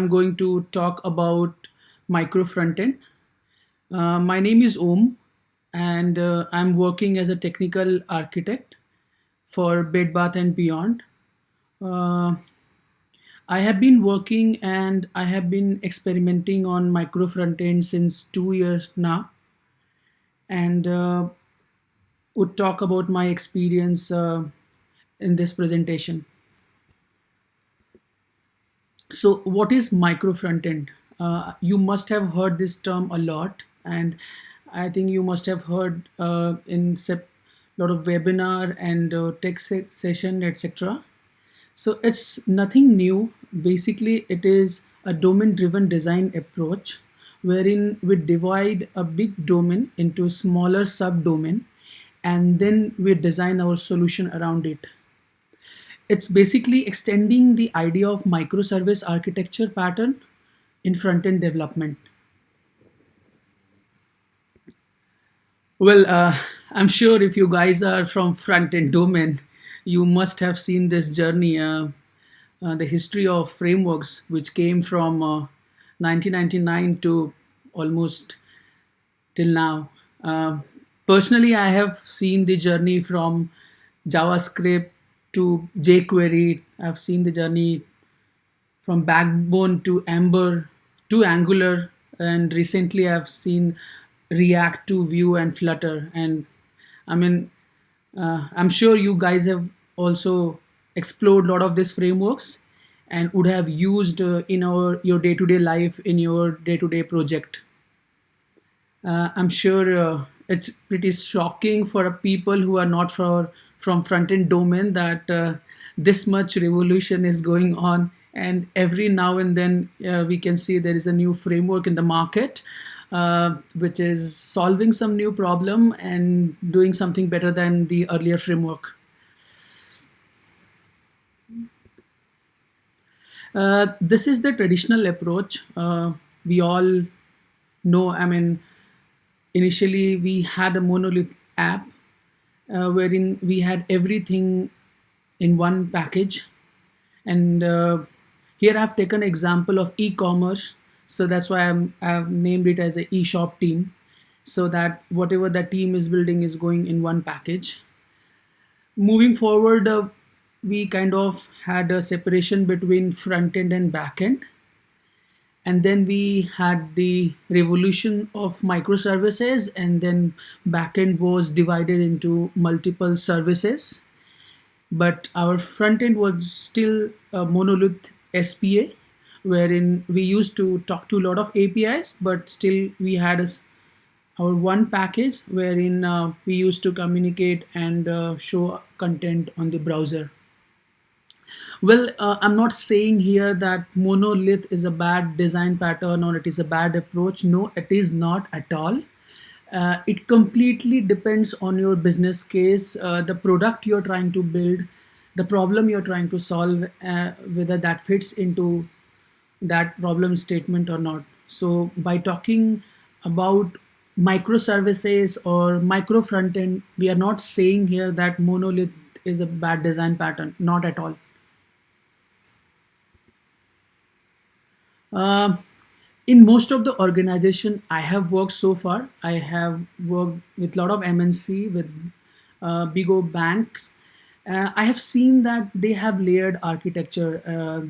I'm going to talk about micro frontend. My name is Om, and I'm working as a technical architect for Bed Bath and Beyond. Uh, I have been working and I have been experimenting on micro frontend since 2 years now, and would talk about my experience in this presentation. So, what is micro front end? You must have heard this term a lot, and I think you must have heard in lot of webinar and session, etc. So it's nothing new. Basically, it is a domain-driven design approach wherein we divide a big domain into smaller subdomain, and then we design our solution around it. It's basically extending the idea of microservice architecture pattern in front-end development. Well, I'm sure if you guys are from front-end domain, you must have seen this journey, the history of frameworks, which came from 1999 to almost till now. Personally, I have seen the journey from JavaScript to jQuery. I've seen the journey from Backbone to Ember to Angular, and recently I've seen React to Vue and Flutter. And I mean, I'm sure you guys have also explored a lot of these frameworks and would have used in your day-to-day life in your day-to-day project. I'm sure it's pretty shocking for people who are not from front-end domain that this much revolution is going on, and every now and then we can see there is a new framework in the market which is solving some new problem and doing something better than the earlier framework. This is the traditional approach. We all know, I mean, initially we had a monolith app wherein we had everything in one package. And here I've taken example of e-commerce. So that's why I've named it as a e-shop team, so that whatever the team is building is going in one package. Moving forward, we kind of had a separation between front end and back end, and then we had the revolution of microservices, and then backend was divided into multiple services, but our front end was still a monolith SPA, wherein we used to talk to a lot of APIs, but still we had our one package wherein we used to communicate and show content on the browser. Well, I'm not saying here that monolith is a bad design pattern or it is a bad approach. No, it is not at all. It completely depends on your business case, the product you're trying to build, the problem you're trying to solve, whether that fits into that problem statement or not. So, by talking about microservices or micro front end, we are not saying here that monolith is a bad design pattern, not at all. Uh, in most of the organization I have worked so far, I have worked with a lot of MNC, with big old banks. I have seen that they have layered architecture.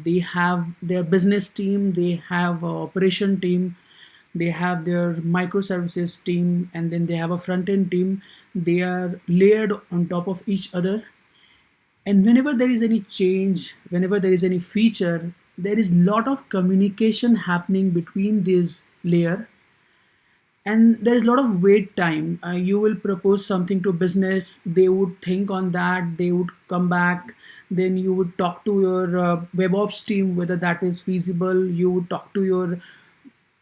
They have their business team, they have a operation team, they have their microservices team, and then they have a front end team. They are layered on top of each other, and whenever there is any change, whenever there is any feature, there is lot of communication happening between this layer, and there is a lot of wait time. You will propose something to business, they would think on that, they would come back, then you would talk to your WebOps team whether that is feasible, you would talk to your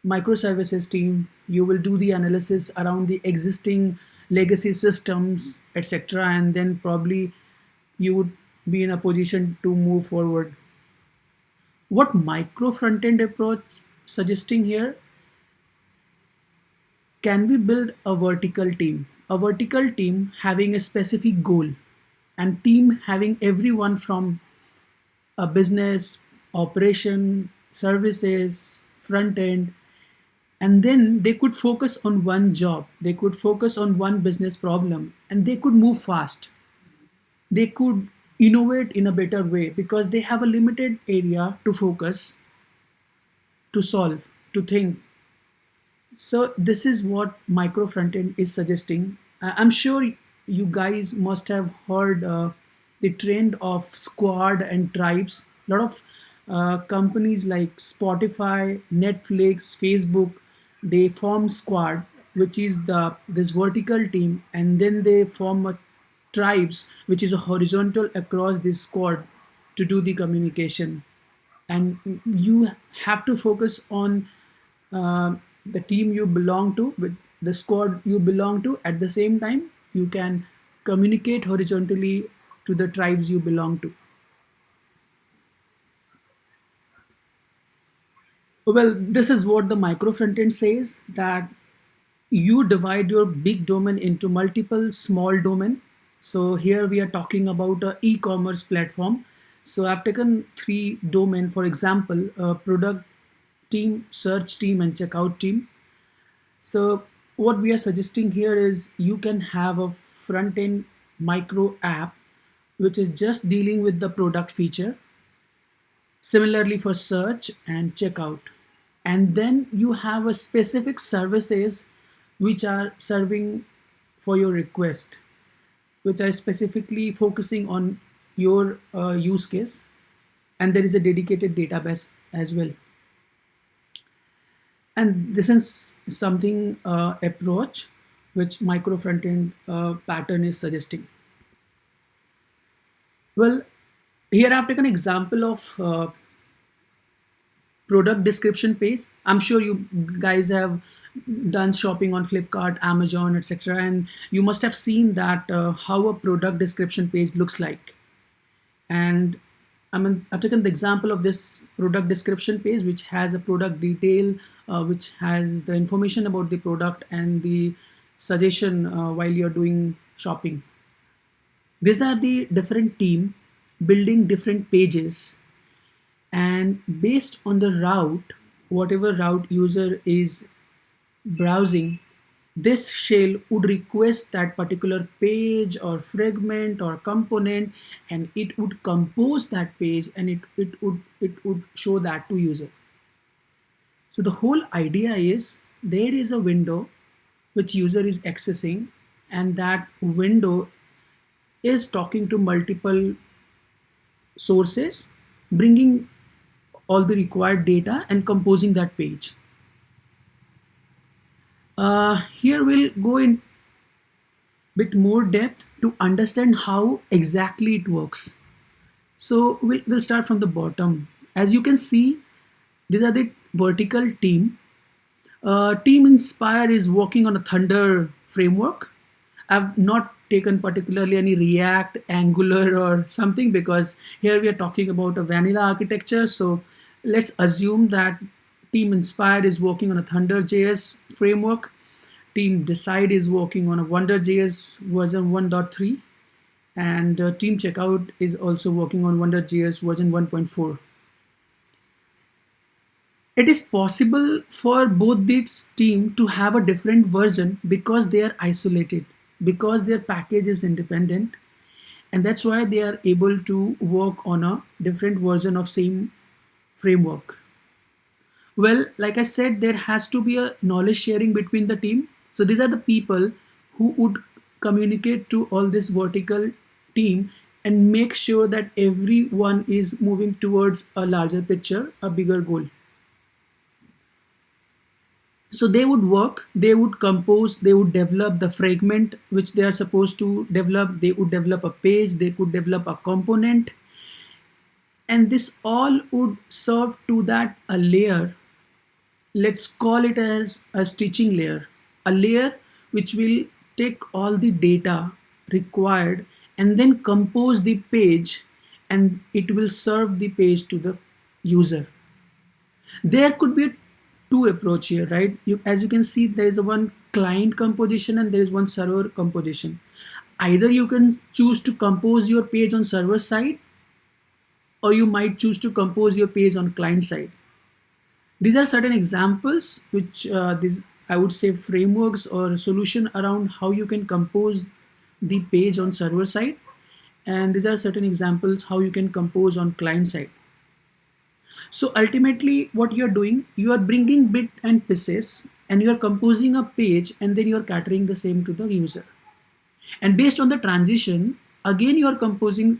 microservices team, you will do the analysis around the existing legacy systems, etc., and then probably you would be in a position to move forward. What micro front end approach suggesting here, can we build a vertical team? A vertical team having a specific goal, and team having everyone from a business, operation, services, front end, and then they could focus on one job, they could focus on one business problem, and they could move fast. They could innovate in a better way because they have a limited area to focus, to solve, to think. So this is what micro frontend is suggesting. I'm sure you guys must have heard the trend of squad and tribes. A lot of companies like Spotify, Netflix, Facebook, they form squad, which is the this vertical team, and then they form a tribes, which is a horizontal across this squad to do the communication. And you have to focus on uh, the team you belong to, with the squad you belong to. At the same time, you can communicate horizontally to the tribes you belong to. Well, this is what the micro frontend says, that you divide your big domain into multiple small domain. So here we are talking about a e-commerce platform. So I've taken three domain, for example, product team, search team, and checkout team. So what we are suggesting here is you can have a front end micro app which is just dealing with the product feature. Similarly for search and checkout. And then you have a specific services which are serving for your request, which are specifically focusing on your use case. And there is a dedicated database as well. And this is something approach which micro frontend pattern is suggesting. Well, here I've taken an example of product description page. I'm sure you guys have done shopping on Flipkart, Amazon, etc., and you must have seen that how a product description page looks like. And I've taken the example of this product description page, which has a product detail, which has the information about the product and the suggestion while you're doing shopping. These are the different team building different pages, and based on the route, whatever route user is browsing, this shell would request that particular page or fragment or component, and it would compose that page, and it would show that to user. So the whole idea is there is a window which user is accessing, and that window is talking to multiple sources, bringing all the required data and composing that page. Here we'll go in bit more depth to understand how exactly it works. So we'll start from the bottom. As you can see, these are the vertical team. Team Inspire is working on a Thunder framework. I've not taken particularly any React, Angular, or something, because here we are talking about a vanilla architecture. So let's assume that Team Inspire is working on a Thunder.js framework. Team Decide is working on a Wonder.js version 1.3, and Team Checkout is also working on Wonder.js version 1.4. It is possible for both these teams to have a different version because they are isolated, because their package is independent, and that's why they are able to work on a different version of same framework. Well, like I said, there has to be a knowledge sharing between the team. So these are the people who would communicate to all this vertical team and make sure that everyone is moving towards a larger picture, a bigger goal. So they would work, they would compose, they would develop the fragment which they are supposed to develop, they would develop a page, they could develop a component, and this all would serve to that a layer. Let's call it as a stitching layer, a layer which will take all the data required and then compose the page, and it will serve the page to the user. There could be a two approach here, right? As you can see, there is a one client composition and there is one server composition. Either you can choose to compose your page on server side, or you might choose to compose your page on client side. These are certain examples which these, I would say, frameworks or solution around how you can compose the page on server side, and these are certain examples how you can compose on client side. So ultimately, what you're doing, you are bringing bit and pieces, and you are composing a page, and then you are catering the same to the user. And based on the transition, again you are composing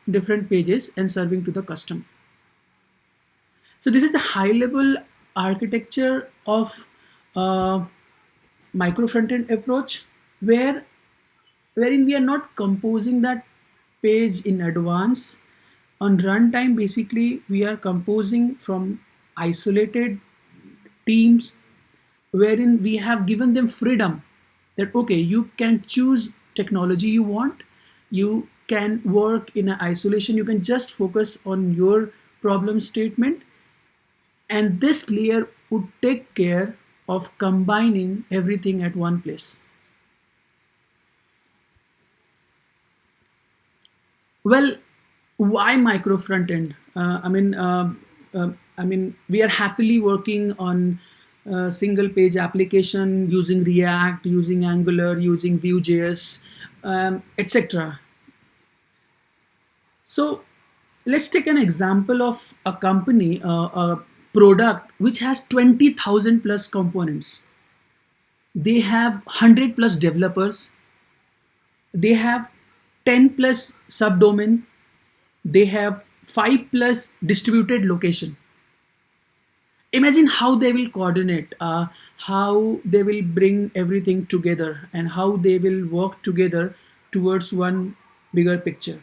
different pages and serving to the customer. So this is the high level architecture of uh, micro front end approach, where wherein we are not composing that page in advance. On runtime, basically we are composing from isolated teams, wherein we have given them freedom that okay, you can choose technology you want, you can work in a isolation, you can just focus on your problem statement, and this layer would take care of combining everything at one place. Well, why micro front end? I mean, we are happily working on single page application using React, using Angular, using Vue.js, etc. So let's take an example of a company, a product which has 20,000 plus components. They have 100 plus developers. They have 10 plus subdomain. They have 5 plus distributed location. Imagine how they will coordinate, how they will bring everything together, and how they will work together towards one bigger picture.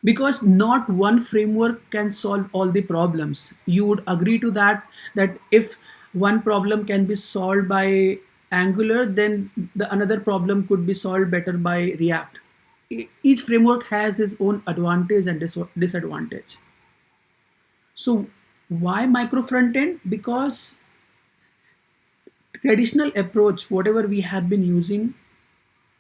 Because not one framework can solve all the problems. You would agree to that, that if one problem can be solved by Angular, then the another problem could be solved better by React. Each framework has its own advantage and disadvantage. So why micro front end? Because traditional approach, whatever we have been using,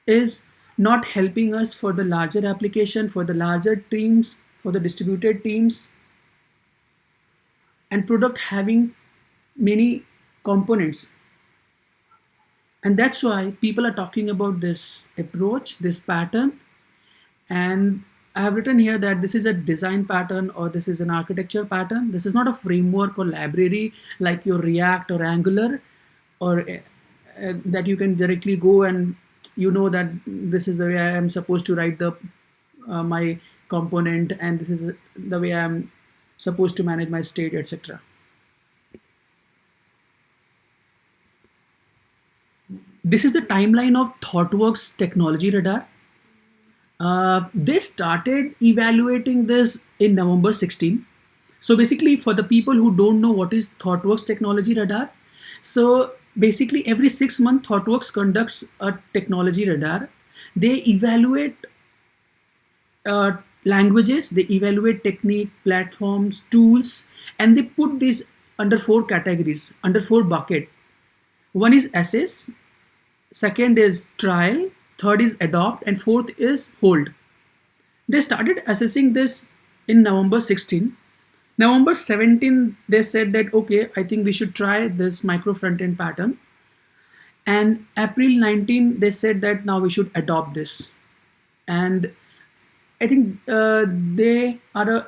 is not helping us for the larger application, for the larger teams, for the distributed teams, and product having many components. And that's why people are talking about this approach, this pattern. And I have written here that this is a design pattern or this is an architecture pattern. This is not a framework or library like your React or Angular, or that you can directly go and you know that this is the way I am supposed to write the my component, and this is the way I'm supposed to manage my state, etc. This is the timeline of ThoughtWorks Technology Radar. They started evaluating this in November 16. So basically, for the people who don't know what is ThoughtWorks Technology Radar, so basically every 6 months, ThoughtWorks conducts a technology radar. They evaluate languages, they evaluate technique, platforms, tools, and they put these under four categories, under four bucket. One is assess, second is trial, third is adopt, and fourth is hold. They started assessing this in November 16. November 17, they said that okay, I think we should try this micro front end pattern. And April 19, they said that now we should adopt this. And I think they are a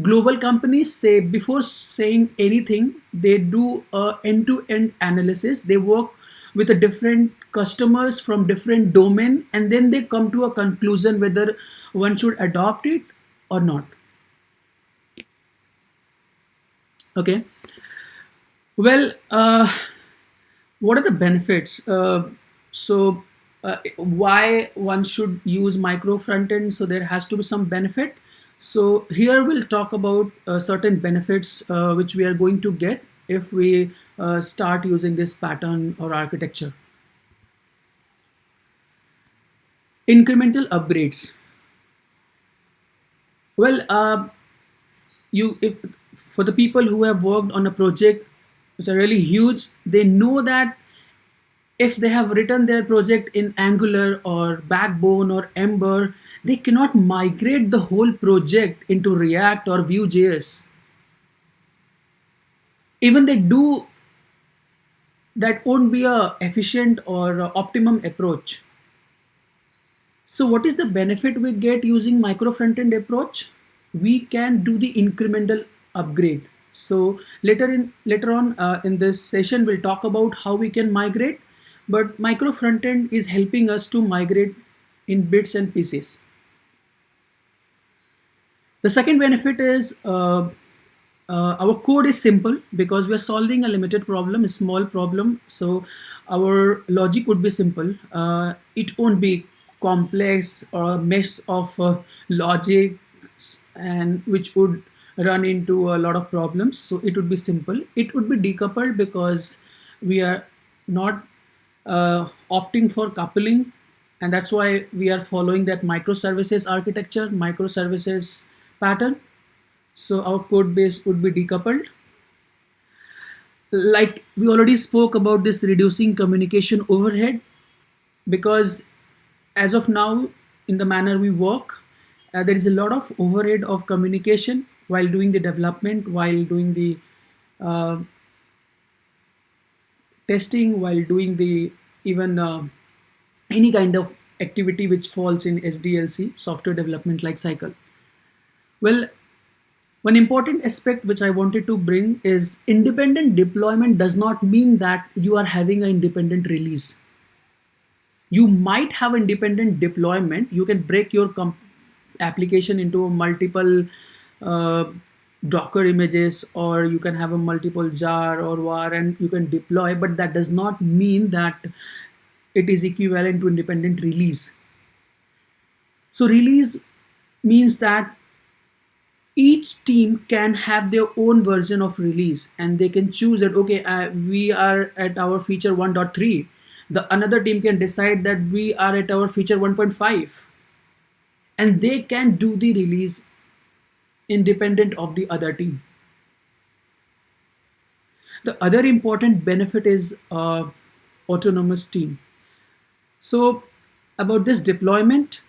global companies. Say before saying anything, they do a end-to-end analysis. They work with a different customers from different domain, and then they come to a conclusion whether one should adopt it or not. Okay. Well, what are the benefits? Why one should use micro front end? So there has to be some benefit. So here we'll talk about certain benefits which we are going to get if we start using this pattern or architecture. Incremental upgrades. Well, you if for the people who have worked on a project which are really huge, they know that if they have written their project in Angular or Backbone or Ember, they cannot migrate the whole project into React or Vue.js. even they do, that won't be a efficient or a optimum approach. So what is the benefit we get using micro front end approach? We can do the incremental upgrade. So later on in this session, we'll talk about how we can migrate, but micro front end is helping us to migrate in bits and pieces. The second benefit is our code is simple because we are solving a limited problem, a small problem. So our logic would be simple. It won't be complex or a mess of logic, and which would run into a lot of problems. So it would be simple. It would be decoupled because we are not opting for coupling, and that's why we are following that microservices architecture, microservices pattern. So our code base would be decoupled. Like we already spoke about this reducing communication overhead, because as of now, in the manner we work, there is a lot of overhead of communication while doing the development, while doing the uh, testing, while doing the even any kind of activity which falls in SDLC, software development life cycle. Well, one important aspect which I wanted to bring is independent deployment does not mean that you are having an independent release. You might have independent deployment. You can break your application into multiple uh, Docker images, or you can have a multiple jar or var and you can deploy, but that does not mean that it is equivalent to independent release. So release means that each team can have their own version of release, and they can choose that, okay, we are at our feature 1.3, the another team can decide that we are at our feature 1.5, and they can do the release independent of the other team. The other important benefit is autonomous team. So about this deployment,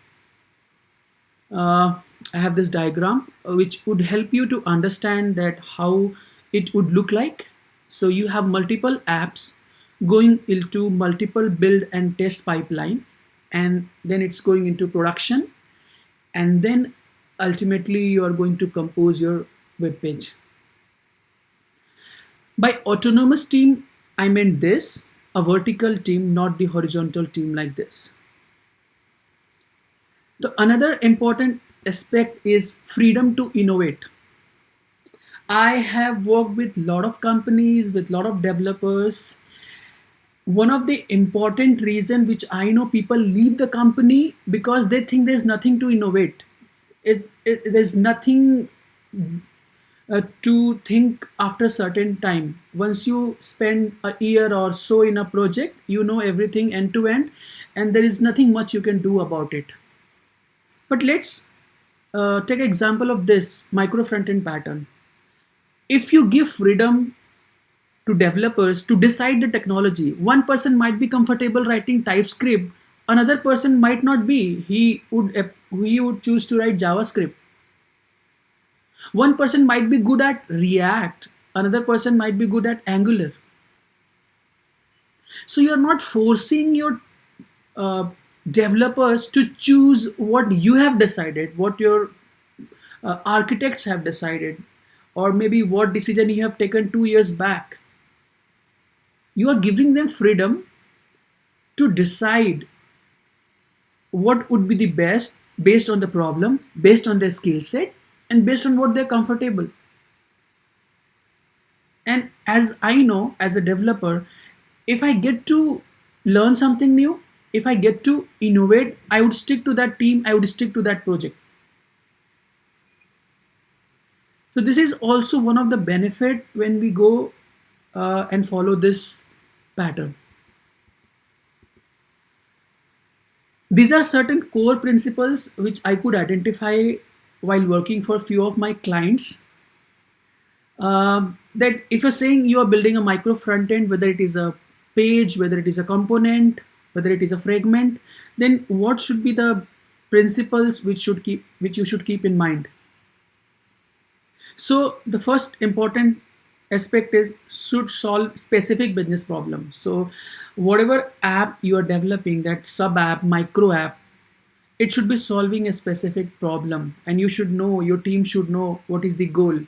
uh, I have this diagram which would help you to understand that how it would look like. So you have multiple apps going into multiple build and test pipeline, and then it's going into production, and then ultimately you are going to compose your web page. By autonomous team, I meant this, a vertical team, not the horizontal team like this. The another important aspect is freedom to innovate. I have worked with a lot of companies, with a lot of developers. One of the important reason which I know people leave the company because they think there's nothing to innovate. There's nothing to think after a certain time. Once you spend a year or so in a project, you know everything end to end, and there is nothing much you can do about it. But let's take example of this micro front end pattern. If you give freedom to developers to decide the technology, one person might be comfortable writing TypeScript, another person might not be. He would choose to write JavaScript. One person might be good at React, another person might be good at Angular. So you're not forcing your uh, developers to choose what you have decided, what your architects have decided, or maybe what decision you have taken 2 years back. You are giving them freedom to decide what would be the best based on the problem, based on their skill set, and based on what they're comfortable. And as I know, as a developer, if I get to learn something new, if I get to innovate, I would stick to that team, I would stick to that project. So this is also one of the benefit when we go and follow this pattern. These are certain core principles which I could identify while working for a few of my clients. That if you're saying you are building a micro front end, whether it is a page, whether it is a component, whether it is a fragment, then what should be the principles which you should keep in mind? So the first important aspect is should solve specific business problems. So whatever app you are developing, that sub app, micro app, it should be solving a specific problem, and you should know, your team should know what is the goal.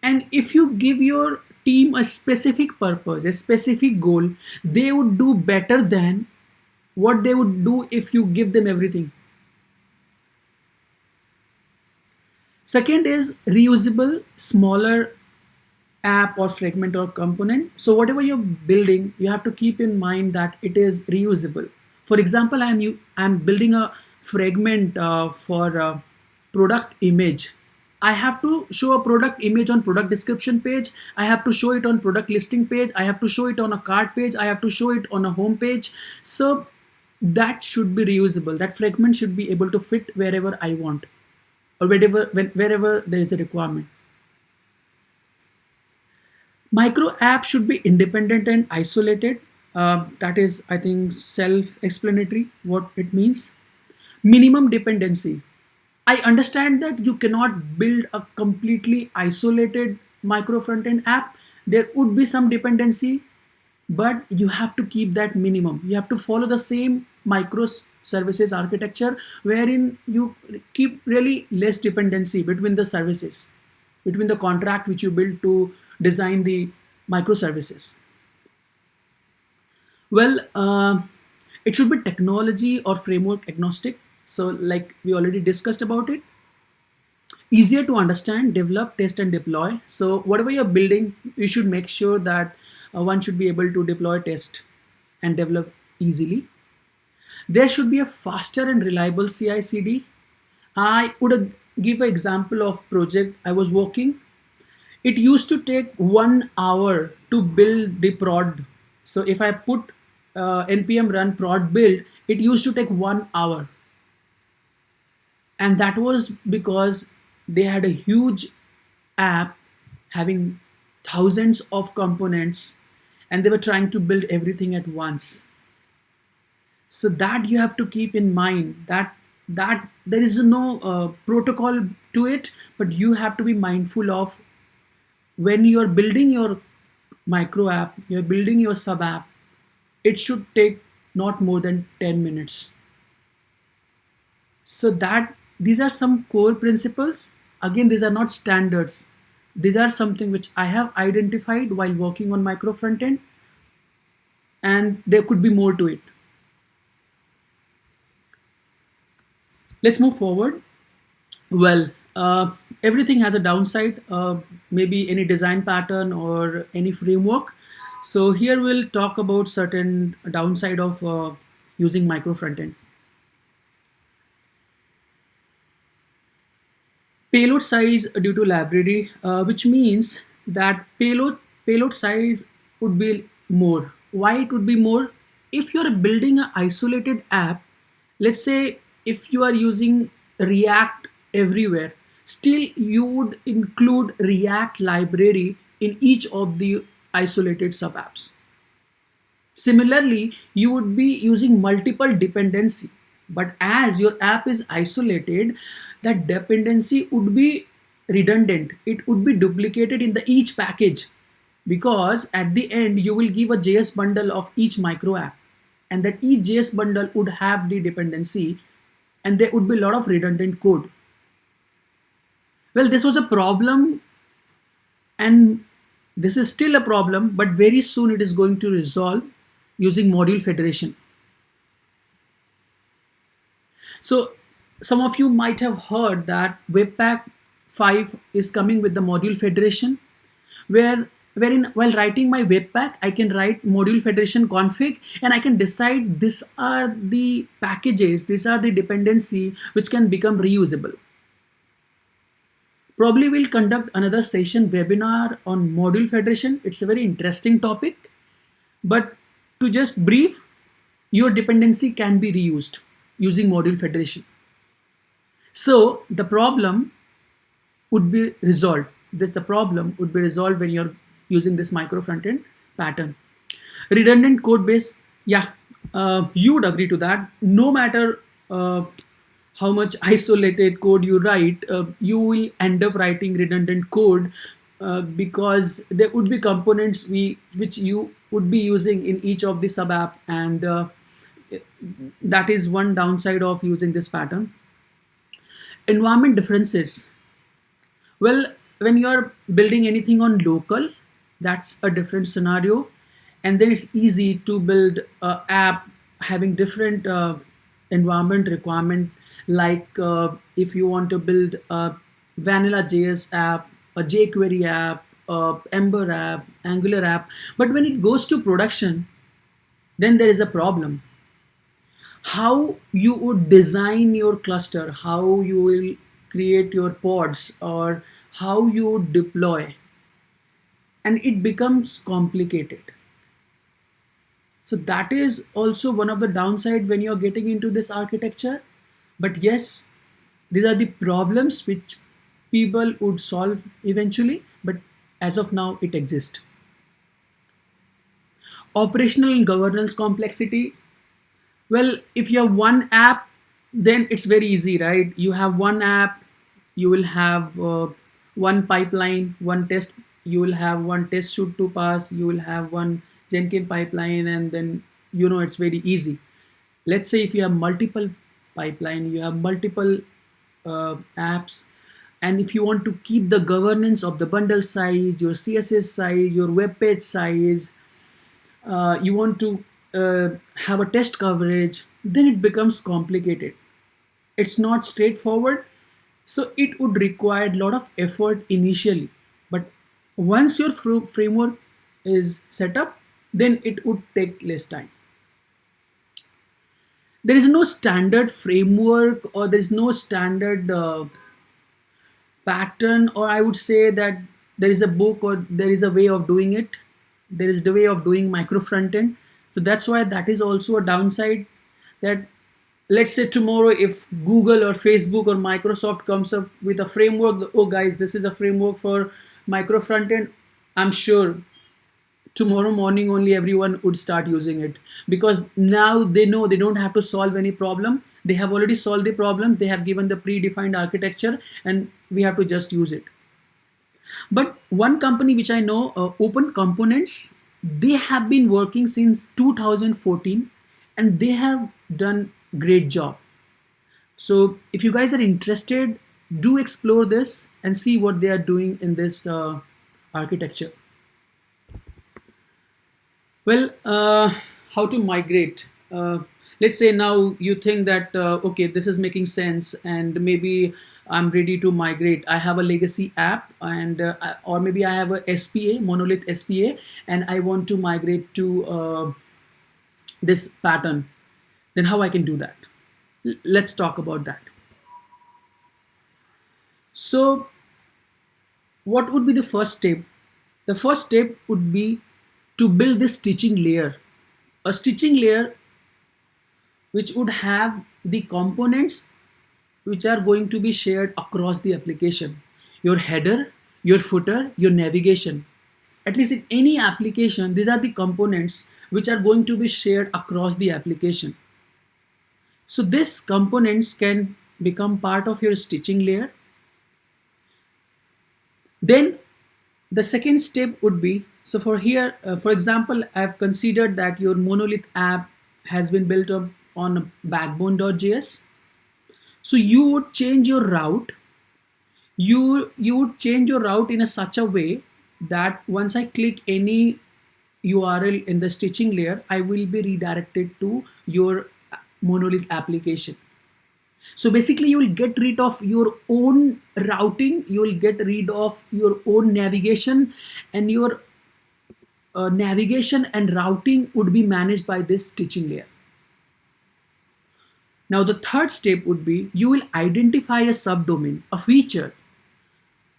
And if you give your team a specific purpose, a specific goal, they would do better than what they would do if you give them everything. Second is reusable, smaller app or fragment or component. So whatever you're building, you have to keep in mind that it is reusable. For example, I'm building a fragment for a product image. I have to show a product image on product description page. I have to show it on product listing page. I have to show it on a cart page. I have to show it on a home page. So that should be reusable. That fragment should be able to fit wherever I want, or wherever there is a requirement. Micro app should be independent and isolated. That is, I think, self-explanatory what it means. Minimum dependency. I understand that you cannot build a completely isolated micro front-end app. There would be some dependency, but you have to keep that minimum. You have to follow the same microservices architecture, wherein you keep really less dependency between the services, between the contract which you build to design the microservices. Well, it should be technology or framework agnostic. So, like we already discussed about it, easier to understand, develop, test, and deploy. So, whatever you're building, you should make sure that one should be able to deploy, test, and develop easily. There should be a faster and reliable CI/CD. I would give an example of project I was working. It used to take 1 hour to build the prod. So if I put npm run prod build, it used to take 1 hour, and that was because they had a huge app having thousands of components, and they were trying to build everything at once. So that you have to keep in mind, that there is no protocol to it, but you have to be mindful of when you're building your micro app, you're building your sub app, it should take not more than 10 minutes. So that these are some core principles. Again, these are not standards. These are something which I have identified while working on micro frontend, and there could be more to it. Let's move forward. Well, everything has a downside, maybe any design pattern or any framework. So here we'll talk about certain downside of using micro frontend. Payload size due to library, which means that payload size would be more. Why it would be more? If you're building an isolated app, let's say if you are using React everywhere, still you would include React library in each of the isolated sub apps. Similarly, you would be using multiple dependency, but as your app is isolated, that dependency would be redundant. It would be duplicated in the each package, because at the end you will give a JS bundle of each micro app, and that each JS bundle would have the dependency, and there would be a lot of redundant code. Well, this was a problem, and this is still a problem, but very soon it is going to resolve using module federation. So some of you might have heard that Webpack 5 is coming with the module federation, wherein while writing my Webpack, I can write module federation config, and I can decide these are the packages, these are the dependency which can become reusable. Probably we'll conduct another session webinar on module federation. It's a very interesting topic, but to just brief, your dependency can be reused using module federation. So the problem would be resolved. The problem would be resolved when you're using this micro frontend pattern. Redundant code base, yeah, you would agree to that. No matter how much isolated code you write, you will end up writing redundant code, because there would be components which you would be using in each of the sub app, and that is one downside of using this pattern. Environment differences. Well, when you're building anything on local, that's a different scenario, and then it's easy to build a app having different environment requirement. Like if you want to build a vanilla JS app, a jQuery app, a Ember app, Angular app, but when it goes to production, then there is a problem. How you would design your cluster, how you will create your pods, or how you would deploy, and it becomes complicated. So that is also one of the downside when you're getting into this architecture. But yes, these are the problems which people would solve eventually, but as of now it exists. Operational and governance complexity. Well, if you have one app, then it's very easy, right? You have one app, you will have one pipeline, one test, you will have one test shoot to pass, you will have one Jenkins pipeline, and then it's very easy. Let's say if you have multiple pipeline, you have multiple apps, and if you want to keep the governance of the bundle size, your CSS size, your web page size, you want to have a test coverage, then it becomes complicated. It's not straightforward, so it would require a lot of effort initially. But once your framework is set up, then it would take less time. There is no standard framework, or there is no standard pattern, or I would say that there is a book or there is a way of doing it. There is the way of doing micro front end. So that's why that is also a downside. That let's say tomorrow if Google or Facebook or Microsoft comes up with a framework, oh guys, this is a framework for micro front end, I'm sure tomorrow morning only everyone would start using it, because now they know they don't have to solve any problem. They have already solved the problem, they have given the predefined architecture, and we have to just use it. But one company which I know, Open Components, they have been working since 2014, and they have done great job. So if you guys are interested, do explore this and see what they are doing in this architecture. Well, how to migrate? Let's say now you think that okay, this is making sense, and maybe I'm ready to migrate. I have a legacy app, and or maybe I have a SPA, monolith SPA, and I want to migrate to this pattern. Then how I can do that? Let's talk about that. So, what would be the first step? The first step would be to build this stitching layer. A stitching layer which would have the components which are going to be shared across the application. Your header, your footer, your navigation. At least in any application, these are the components which are going to be shared across the application. So these components can become part of your stitching layer. Then the second step would be, so for here, for example, I've considered that your monolith app has been built up on backbone.js. So you would change your route. You would change your route in such a way that once I click any URL in the stitching layer, I will be redirected to your monolith application. So basically, you will get rid of your own routing, you will get rid of your own navigation, and your navigation and routing would be managed by this stitching layer. Now, the third step would be you will identify a subdomain, a feature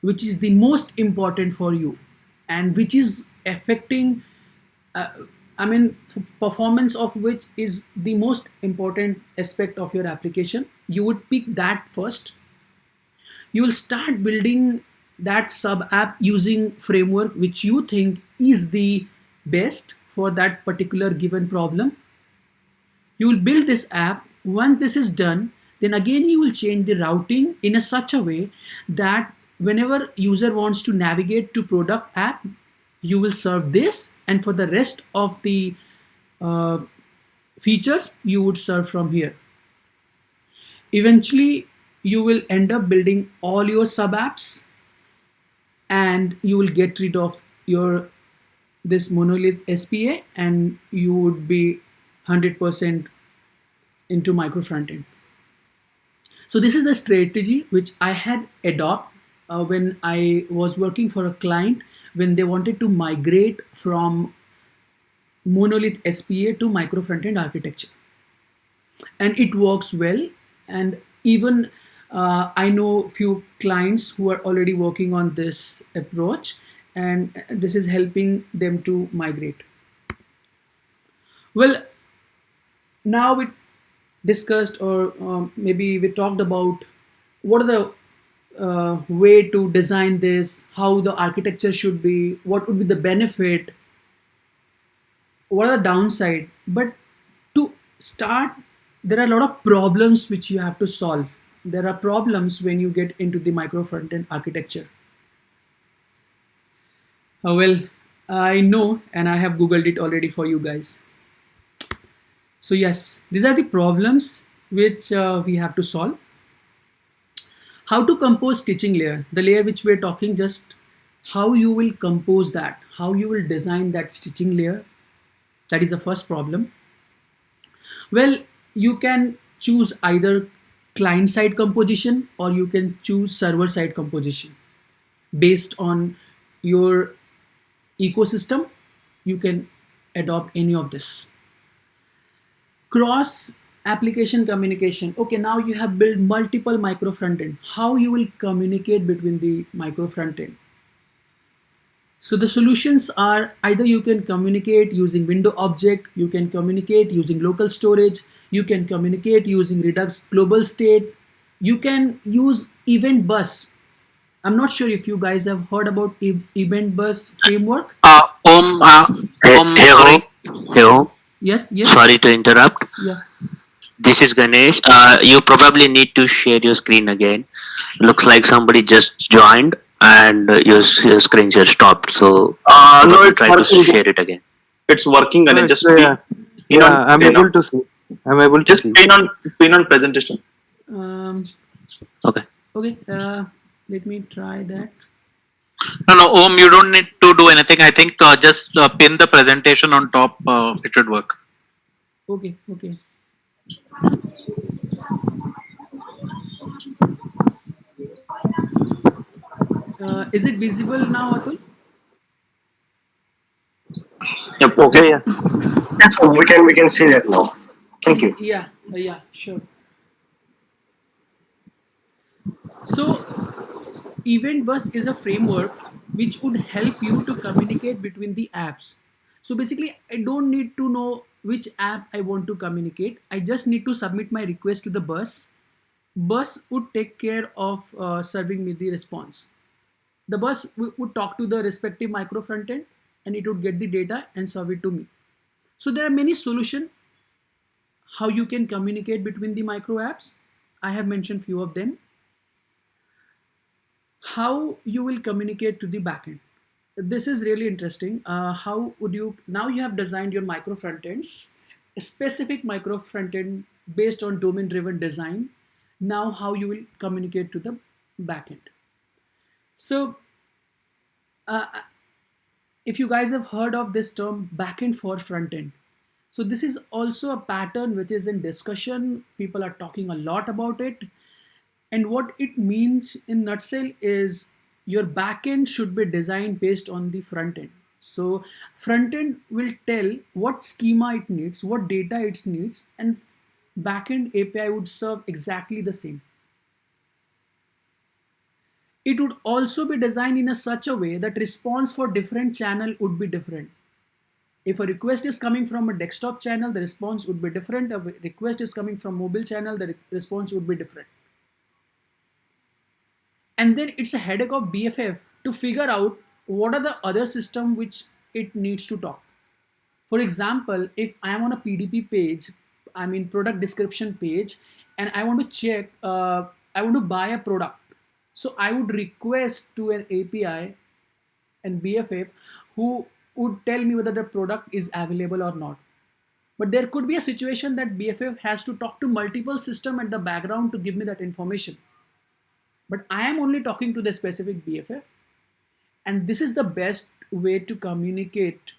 which is the most important for you and which is affecting, performance of which is the most important aspect of your application. You would pick that first. You will start building that sub app using framework which you think is the best for that particular given problem. You will build this app. Once this is done, then again you will change the routing in a such a way that whenever user wants to navigate to product app, you will serve this, and for the rest of the uh, features you would serve from here. Eventually you will end up building all your sub apps, and you will get rid of your this monolith SPA, and you would be 100% into micro frontend. So this is the strategy which I had adopt when I was working for a client when they wanted to migrate from monolith SPA to micro frontend architecture, and it works well. And even I know few clients who are already working on this approach, and this is helping them to migrate. Well, now we discussed, or maybe we talked about what are the way to design this, how the architecture should be, what would be the benefit, what are the downside. But to start, there are a lot of problems which you have to solve. There are problems when you get into the micro front-end architecture. Well, I know, and I have googled it already for you guys. So yes, these are the problems which we have to solve. How to compose stitching layer, the layer which we're talking, just how you will compose that, how you will design that stitching layer. That is the first problem. Well, you can choose either client side composition or you can choose server side composition. Based on your ecosystem, you can adopt any of this. Cross application communication. Okay, now you have built multiple micro frontend. How you will communicate between the micro frontend? So the solutions are either you can communicate using window object, you can communicate using local storage, you can communicate using Redux global state, you can use event bus. I'm not sure if you guys have heard about event bus framework. Hey, Sorry. Yes, yes, Sorry to interrupt. yeah. This is Ganesh. You probably need to share your screen again. Looks like somebody just joined and your screen just stopped. So No, probably it's try to working. share it again. It's working, No, and it's just yeah, pin yeah. on I'm pin able on to see. I'm able to just see. pin on presentation. Um, Okay. okay, let me try that. No, Om, you don't need to do anything. I think just pin the presentation on top. It should work. Okay, okay. Is it visible now, Atul? Yep. Yeah, Okay. yeah. Yes, sir, we can see that now. Thank you. Yeah, yeah, sure. So event bus is a framework which would help you to communicate between the apps. So basically, I don't need to know which app I want to communicate. I just need to submit my request to the bus. Bus would take care of serving me the response. The bus would talk to the respective micro front end, and it would get the data and serve it to me. So there are many solutions how you can communicate between the micro apps. I have mentioned few of them. How you will communicate to the backend. This is really interesting. How would you, now you have designed your micro frontends, a specific micro frontend based on domain driven design. Now how you will communicate to the backend. So uh, if you guys have heard of this term backend for frontend, so this is also a pattern which is in discussion. People are talking a lot about it. And what it means in nutshell is your backend should be designed based on the front end. So front end will tell what schema it needs, what data it needs, and backend API would serve exactly the same. It would also be designed in a such a way that response for different channel would be different. If a request is coming from a desktop channel, the response would be different. If a request is coming from mobile channel, the response would be different. And then it's a headache of BFF to figure out what are the other system which it needs to talk. For example, if I am on a PDP page, I mean product description page, and I want to check, I want to buy a product. So I would request to an API and BFF who would tell me whether the product is available or not. But there could be a situation that BFF has to talk to multiple system at the background to give me that information. But I am only talking to the specific BFF, and this is the best way to communicate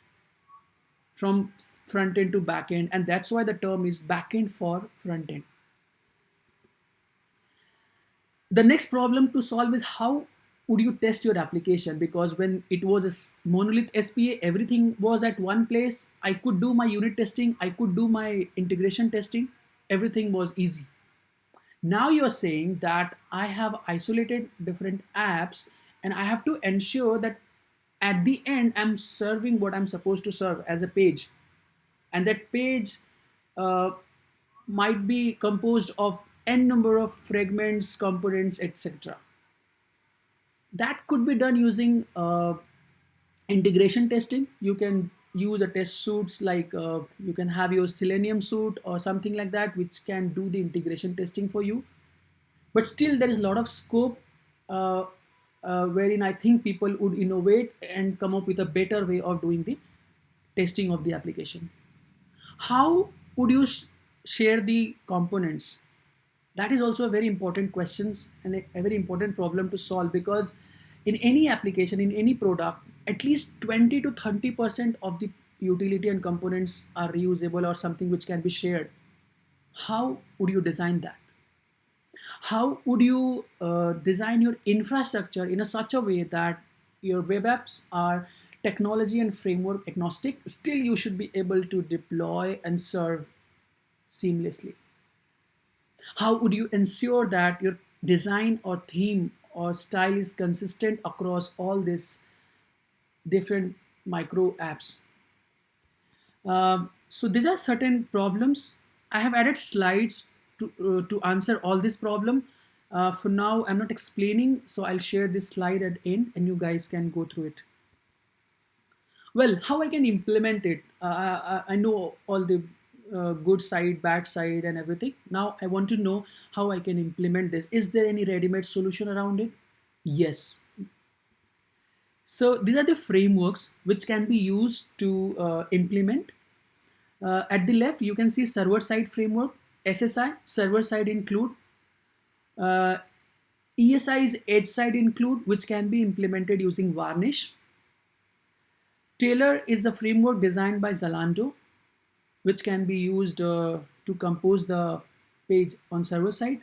from front end to back end, and that's why the term is back end for front end. The next problem to solve is how would you test your application, because when it was a monolith SPA, everything was at one place. I could do my unit testing, I could do my integration testing, everything was easy. Now you're saying that I have isolated different apps and I have to ensure that at the end I'm serving what I'm supposed to serve as a page, and that page uh, might be composed of n number of fragments, components, etc. That could be done using integration testing. You can use a test suits like you can have your Selenium suite or something like that, which can do the integration testing for you. But still, there is a lot of scope uh, wherein I think people would innovate and come up with a better way of doing the testing of the application. How would you share the components? That is also a very important questions and a very important problem to solve, because in any application, in any product, at least 20 to 30% of the utility and components are reusable or something which can be shared. How would you design that? How would you design your infrastructure in a such a way that your web apps are technology and framework agnostic, still you should be able to deploy and serve seamlessly? How would you ensure that your design or theme or style is consistent across all these different micro apps? So these are certain problems. I have added slides to answer all this problem. For now, I'm not explaining, so I'll share this slide at end and you guys can go through it. Well, how I can implement it? I know all the good side, bad side, and everything. Now I want to know how I can implement this. Is there any ready-made solution around it? Yes. So these are the frameworks which can be used to implement. At the left, you can see server-side framework, SSI, server-side include. Uh, ESI is edge-side include, which can be implemented using Varnish. Tailor is a framework designed by Zalando, which can be used to compose the page on server side.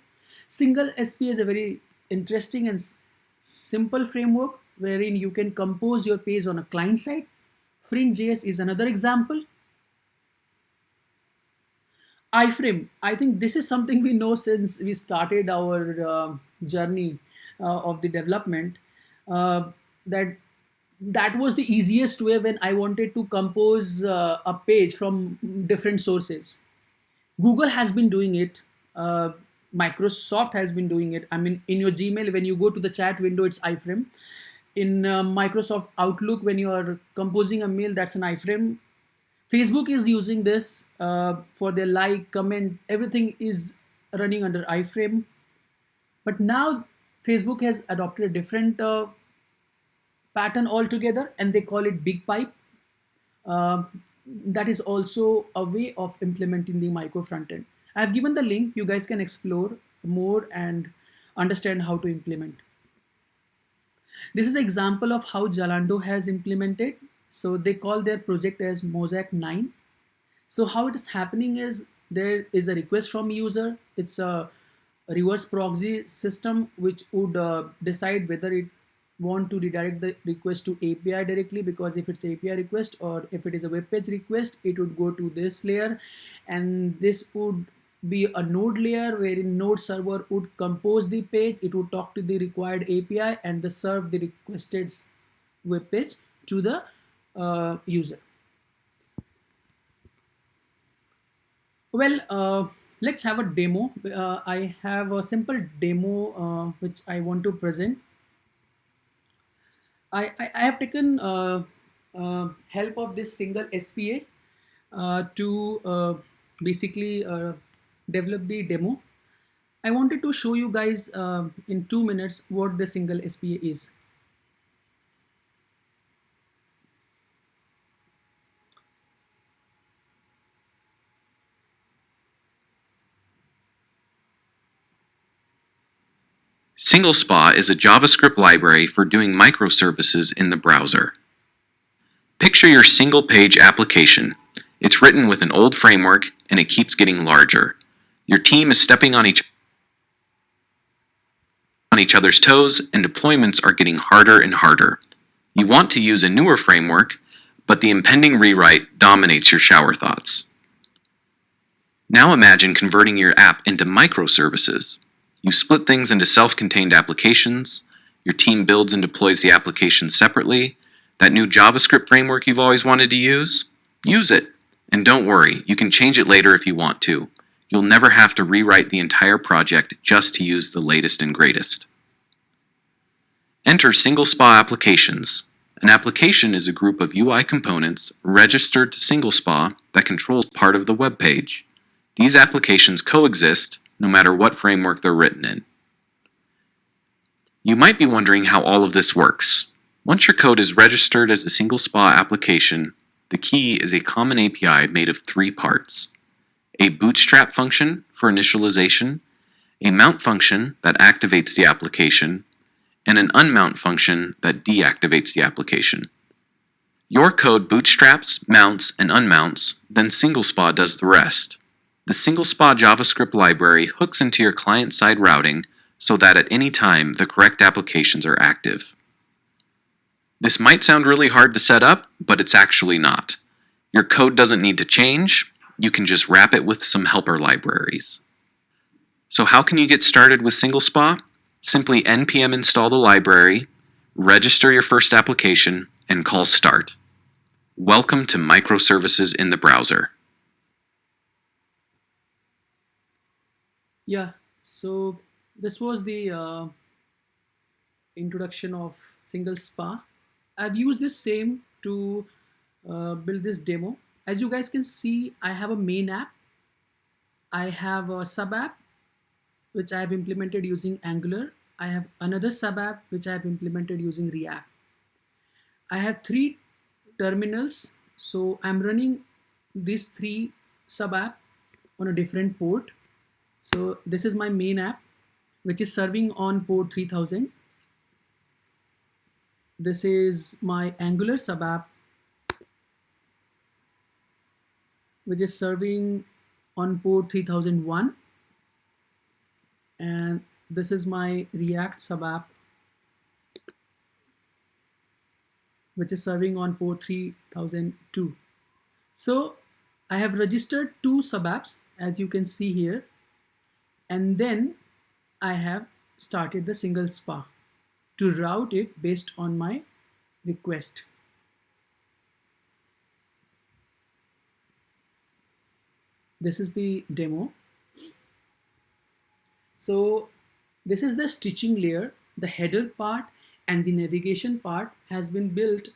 Single SP is a very interesting and simple framework wherein you can compose your page on a client side. Fringe.js is another example. iframe, I think this is something we know since we started our journey of the development, uh, that that was the easiest way when I wanted to compose a page from different sources. Google has been doing it. Microsoft has been doing it. I mean, in your Gmail, when you go to the chat window, it's iframe. In Microsoft Outlook, when you are composing a mail, that's an iframe. Facebook is using this for their like, comment, everything is running under iframe. But now Facebook has adopted a different pattern altogether, and they call it big pipe. Uh, that is also a way of implementing the micro front end. I have given the link. You guys can explore more and understand how to implement. This is an example of how Zalando has implemented. So they call their project as Mosaic 9. So how it is happening is there is a request from user. It's a reverse proxy system which would decide whether it want to redirect the request to API directly, because if it's API request or if it is a web page request, it would go to this layer, and this would be a node layer wherein node server would compose the page, it would talk to the required API and the serve the requested web page to the user. Well, let's have a demo. I have a simple demo which I want to present. I have taken help of this single SPA to basically develop the demo. I wanted to show you guys in 2 minutes what the single SPA is. Single SPA is a JavaScript library for doing microservices in the browser. Picture your single-page application. It's written with an old framework, and it keeps getting larger. Your team is stepping on each other's toes, and deployments are getting harder and harder. You want to use a newer framework, but the impending rewrite dominates your shower thoughts. Now imagine converting your app into microservices. You split things into self-contained applications. Your team builds and deploys the application separately. That new JavaScript framework you've always wanted to use it. And don't worry, you can change it later if you want to. You'll never have to rewrite the entire project just to use the latest and greatest. Enter Single SPA applications. An application is a group of UI components registered to Single SPA that controls part of the web page. These applications coexist no matter what framework they're written in. You might be wondering how all of this works. Once your code is registered as a Single SPA application, the key is a common API made of 3 parts: a bootstrap function for initialization, a mount function that activates the application, and an unmount function that deactivates the application. Your code bootstraps, mounts, and unmounts, then Single SPA does the rest. The Single SPA JavaScript library hooks into your client-side routing so that at any time the correct applications are active. This might sound really hard to set up, but it's actually not. Your code doesn't need to change. You can just wrap it with some helper libraries. So how can you get started with Single SPA? Simply npm install the library, register your first application, and call start. Welcome to microservices in the browser. Yeah, so this was the introduction of Single SPA. I've used this same to build this demo. As you guys can see, I have a main app. I have a sub app which I have implemented using Angular. I have another sub app which I have implemented using React. I have 3 terminals, so I'm running these 3 sub app on a different port. So this is my main app, which is serving on port 3000. This is my Angular sub app, which is serving on port 3001. And this is my React sub app, which is serving on port 3002. So I have registered 2 sub apps, as you can see here. And then I have started the Single SPA to route it based on my request. This is the demo. So this is the stitching layer. The header part and the navigation part has been built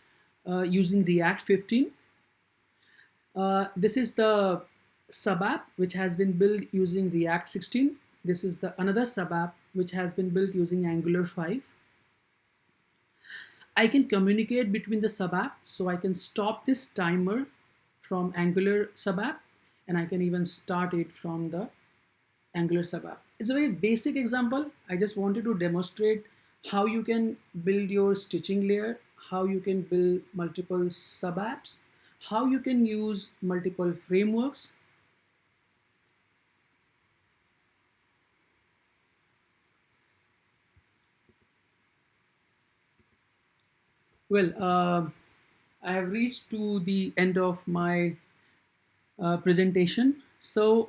using React 15. This is the sub app which has been built using React 16. This is the another sub app which has been built using Angular 5. I can communicate between the sub app, so I can stop this timer from Angular sub app, and I can even start it from the Angular sub app. It's a very basic example. I just wanted to demonstrate how you can build your stitching layer, how you can build multiple sub apps, how you can use multiple frameworks. Well, I have reached to the end of my presentation. So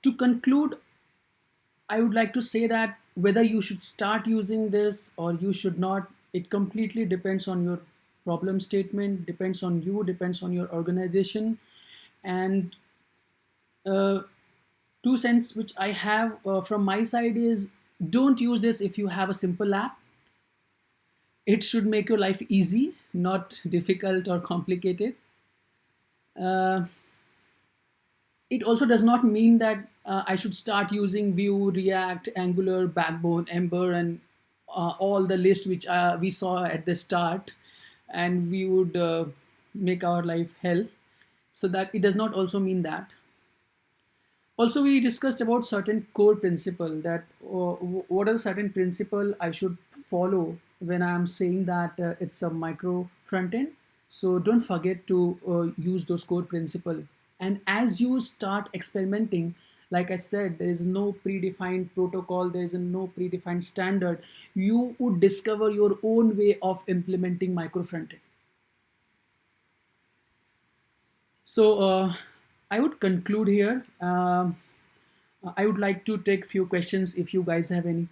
to conclude, I would like to say that whether you should start using this or you should not, it completely depends on your problem statement, depends on you, depends on your organization. And 2 cents which I have from my side is, don't use this if you have a simple app. It should make your life easy, not difficult or complicated. It also does not mean that I should start using Vue, React, Angular, Backbone, Ember, and all the list which we saw at the start, and we would make our life hell. So that it does not also mean that. Also, we discussed about certain core principle that what are certain principle I should follow when I am saying that it's a micro front end. So don't forget to use those core principle. And as you start experimenting, like I said, there is no predefined protocol, there is no predefined standard. You would discover your own way of implementing micro front end. So I would conclude here. I would like to take few questions if you guys have any.